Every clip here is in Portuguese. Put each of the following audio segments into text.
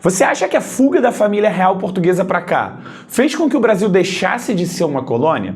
Você acha que a fuga da família real portuguesa para cá fez com que o Brasil deixasse de ser uma colônia?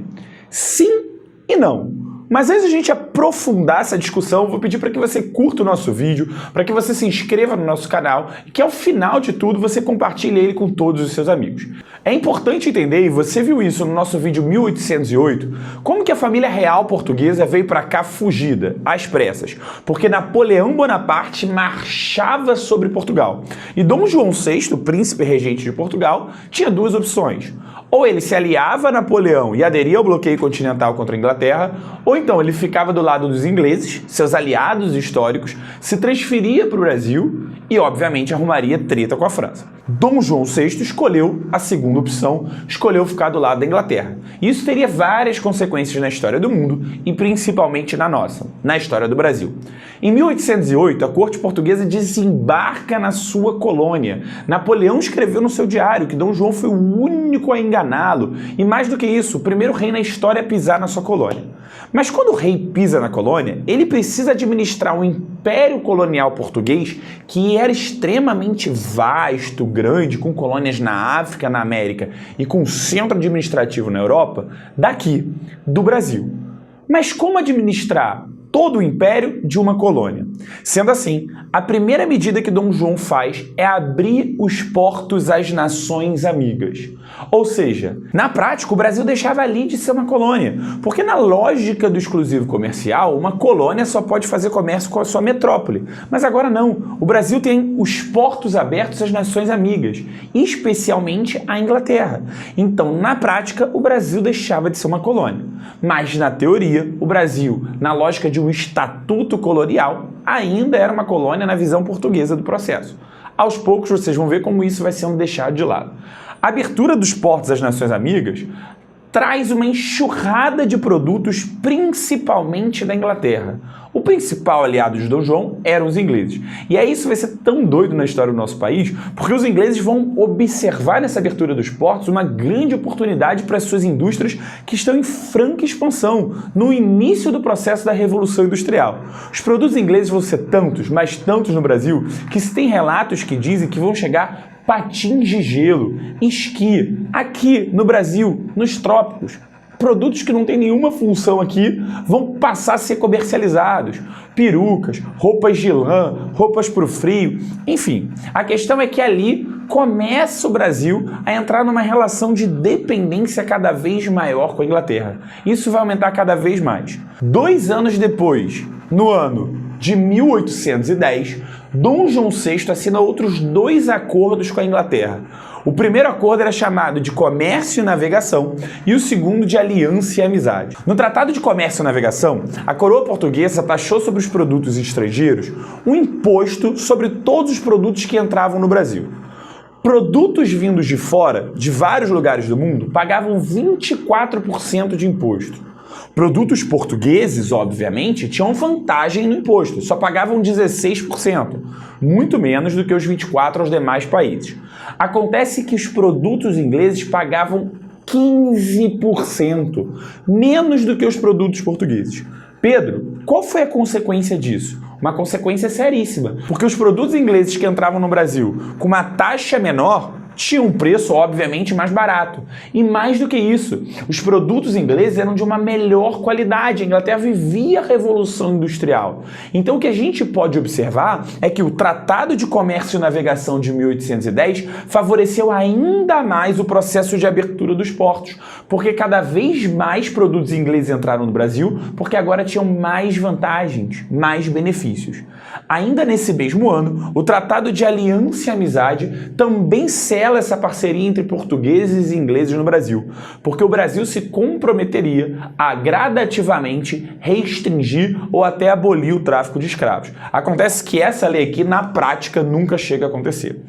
Sim e não. Mas antes de a gente aprofundar essa discussão, eu vou pedir para que você curta o nosso vídeo, para que você se inscreva no nosso canal e que ao final de tudo você compartilhe ele com todos os seus amigos. É importante entender, e você viu isso no nosso vídeo 1808, como que a família real portuguesa veio para cá fugida, às pressas, porque Napoleão Bonaparte marchava sobre Portugal. E Dom João VI, príncipe regente de Portugal, tinha duas opções. Ou ele se aliava a Napoleão e aderia ao bloqueio continental contra a Inglaterra, ou então ele ficava do lado dos ingleses, seus aliados históricos, se transferia para o Brasil e, obviamente, arrumaria treta com a França. Dom João VI escolheu a segunda opção, escolheu ficar do lado da Inglaterra. E isso teria várias consequências na história do mundo e principalmente na nossa, na história do Brasil. Em 1808, a corte portuguesa desembarca na sua colônia. Napoleão escreveu no seu diário que Dom João foi o único a enganá-lo e, mais do que isso, o primeiro rei na história a pisar na sua colônia. Mas quando o rei pisa na colônia, ele precisa administrar um império colonial português que era extremamente vasto, grande, com colônias na África, na América e com centro administrativo na Europa, daqui, do Brasil. Mas como administrar todo o império de uma colônia? Sendo assim, a primeira medida que Dom João faz é abrir os portos às nações amigas. Ou seja, na prática, o Brasil deixava ali de ser uma colônia, porque na lógica do exclusivo comercial, uma colônia só pode fazer comércio com a sua metrópole. Mas agora não, o Brasil tem os portos abertos às nações amigas, especialmente à Inglaterra. Então, na prática, o Brasil deixava de ser uma colônia. Mas, na teoria, o Brasil, na lógica de um estatuto colonial, ainda era uma colônia na visão portuguesa do processo. Aos poucos, vocês vão ver como isso vai sendo deixado de lado. A abertura dos portos às nações amigas traz uma enxurrada de produtos, principalmente da Inglaterra. O principal aliado de Dom João eram os ingleses. E aí isso vai ser tão doido na história do nosso país, porque os ingleses vão observar nessa abertura dos portos uma grande oportunidade para as suas indústrias que estão em franca expansão, no início do processo da Revolução Industrial. Os produtos ingleses vão ser tantos, mas tantos no Brasil, que se tem relatos que dizem que vão chegar patins de gelo, esqui, aqui no Brasil, nos trópicos. Produtos que não têm nenhuma função aqui vão passar a ser comercializados. Perucas, roupas de lã, roupas para o frio, enfim. A questão é que ali começa o Brasil a entrar numa relação de dependência cada vez maior com a Inglaterra. Isso vai aumentar cada vez mais. 2 anos depois, no ano de 1810, Dom João VI assina outros 2 acordos com a Inglaterra. O primeiro acordo era chamado de Comércio e Navegação e o segundo de Aliança e Amizade. No Tratado de Comércio e Navegação, a coroa portuguesa taxou sobre os produtos estrangeiros um imposto sobre todos os produtos que entravam no Brasil. Produtos vindos de fora, de vários lugares do mundo, pagavam 24% de imposto. Produtos portugueses, obviamente, tinham vantagem no imposto, só pagavam 16%, muito menos do que os 24% aos demais países. Acontece que os produtos ingleses pagavam 15%, menos do que os produtos portugueses. Pedro, qual foi a consequência disso? Uma consequência seríssima, porque os produtos ingleses que entravam no Brasil com uma taxa menor tinha um preço, obviamente, mais barato. E mais do que isso, os produtos ingleses eram de uma melhor qualidade. A Inglaterra vivia a Revolução Industrial. Então, o que a gente pode observar é que o Tratado de Comércio e Navegação de 1810 favoreceu ainda mais o processo de abertura dos portos, porque cada vez mais produtos ingleses entraram no Brasil, porque agora tinham mais vantagens, mais benefícios. Ainda nesse mesmo ano, o Tratado de Aliança e Amizade também sela essa parceria entre portugueses e ingleses no Brasil, porque o Brasil se comprometeria a gradativamente restringir ou até abolir o tráfico de escravos. Acontece que essa lei aqui, na prática, nunca chega a acontecer.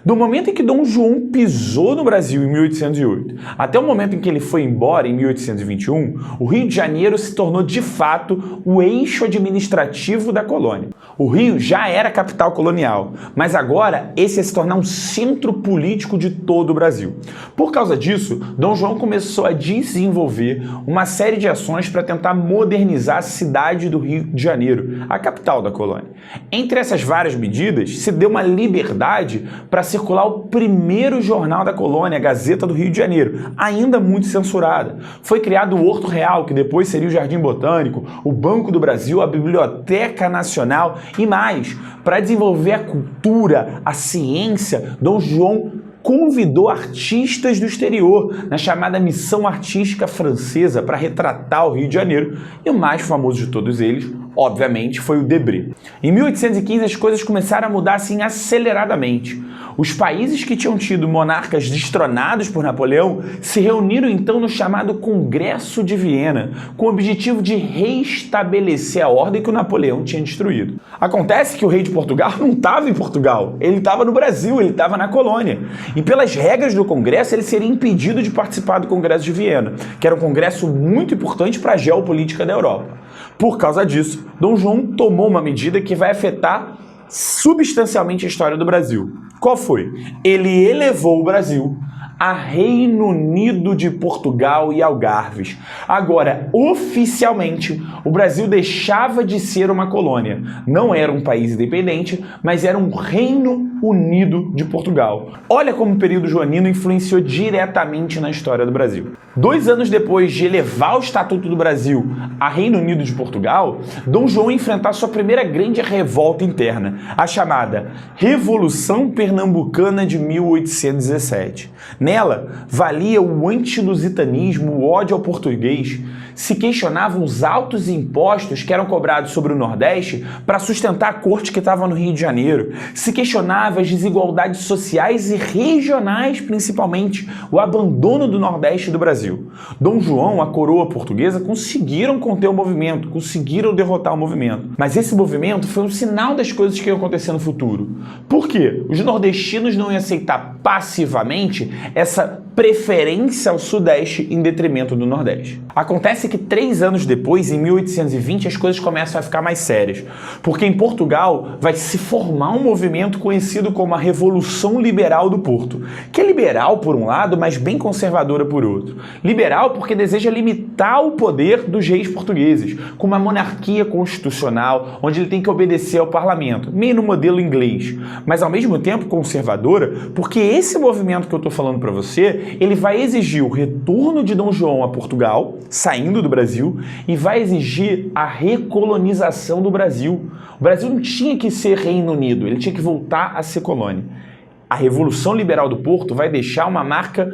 Do momento em que Dom João pisou no Brasil em 1808 até o momento em que ele foi embora em 1821, o Rio de Janeiro se tornou de fato o eixo administrativo da colônia. O Rio já era capital colonial, mas agora esse ia se tornar um centro político político de todo o Brasil. Por causa disso, Dom João começou a desenvolver uma série de ações para tentar modernizar a cidade do Rio de Janeiro, a capital da colônia. Entre essas várias medidas, se deu uma liberdade para circular o primeiro jornal da colônia, a Gazeta do Rio de Janeiro, ainda muito censurada. Foi criado o Horto Real, que depois seria o Jardim Botânico, o Banco do Brasil, a Biblioteca Nacional e mais. Para desenvolver a cultura, a ciência, Dom João convidou artistas do exterior na chamada Missão Artística Francesa para retratar o Rio de Janeiro, e o mais famoso de todos eles, obviamente, foi o Debré. Em 1815 as coisas começaram a mudar assim aceleradamente. Os países que tinham tido monarcas destronados por Napoleão se reuniram então no chamado Congresso de Viena, com o objetivo de reestabelecer a ordem que o Napoleão tinha destruído. Acontece que o rei de Portugal não estava em Portugal, ele estava no Brasil, ele estava na colônia. E pelas regras do Congresso, ele seria impedido de participar do Congresso de Viena, que era um congresso muito importante para a geopolítica da Europa. Por causa disso, Dom João tomou uma medida que vai afetar substancialmente a história do Brasil. Qual foi? Ele elevou o Brasil a Reino Unido de Portugal e Algarves. Agora, oficialmente, o Brasil deixava de ser uma colônia. Não era um país independente, mas era um Reino Unido de Portugal. Olha como o período joanino influenciou diretamente na história do Brasil. 2 anos depois de elevar o Estatuto do Brasil a Reino Unido de Portugal, Dom João ia enfrentar sua primeira grande revolta interna, a chamada Revolução Pernambucana de 1817. Nela, valia o antilusitanismo, o ódio ao português, se questionavam os altos impostos que eram cobrados sobre o Nordeste para sustentar a corte que estava no Rio de Janeiro, se questionava as desigualdades sociais e regionais, principalmente o abandono do Nordeste do Brasil. Dom João, a coroa portuguesa, conseguiram conter o movimento, conseguiram derrotar o movimento. Mas esse movimento foi um sinal das coisas que iam acontecer no futuro. Por quê? Os nordestinos não iam aceitar passivamente essa preferência ao Sudeste em detrimento do Nordeste. Acontece que 3 anos depois, em 1820, as coisas começam a ficar mais sérias, porque em Portugal vai se formar um movimento conhecido como a Revolução Liberal do Porto, que é liberal por um lado, mas bem conservadora por outro. Liberal porque deseja limitar o poder dos reis portugueses, com uma monarquia constitucional, onde ele tem que obedecer ao parlamento, meio no modelo inglês, mas ao mesmo tempo conservadora, porque esse movimento que eu estou falando para você, ele vai exigir o retorno de Dom João a Portugal, saindo do Brasil, e vai exigir a recolonização do Brasil. O Brasil não tinha que ser Reino Unido, ele tinha que voltar a ser colônia. A Revolução Liberal do Porto vai deixar uma marca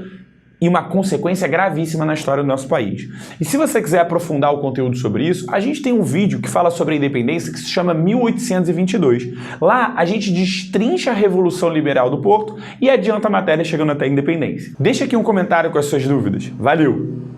e uma consequência gravíssima na história do nosso país. E se você quiser aprofundar o conteúdo sobre isso, a gente tem um vídeo que fala sobre a independência que se chama 1822. Lá a gente destrincha a Revolução Liberal do Porto e adianta a matéria chegando até a independência. Deixa aqui um comentário com as suas dúvidas. Valeu!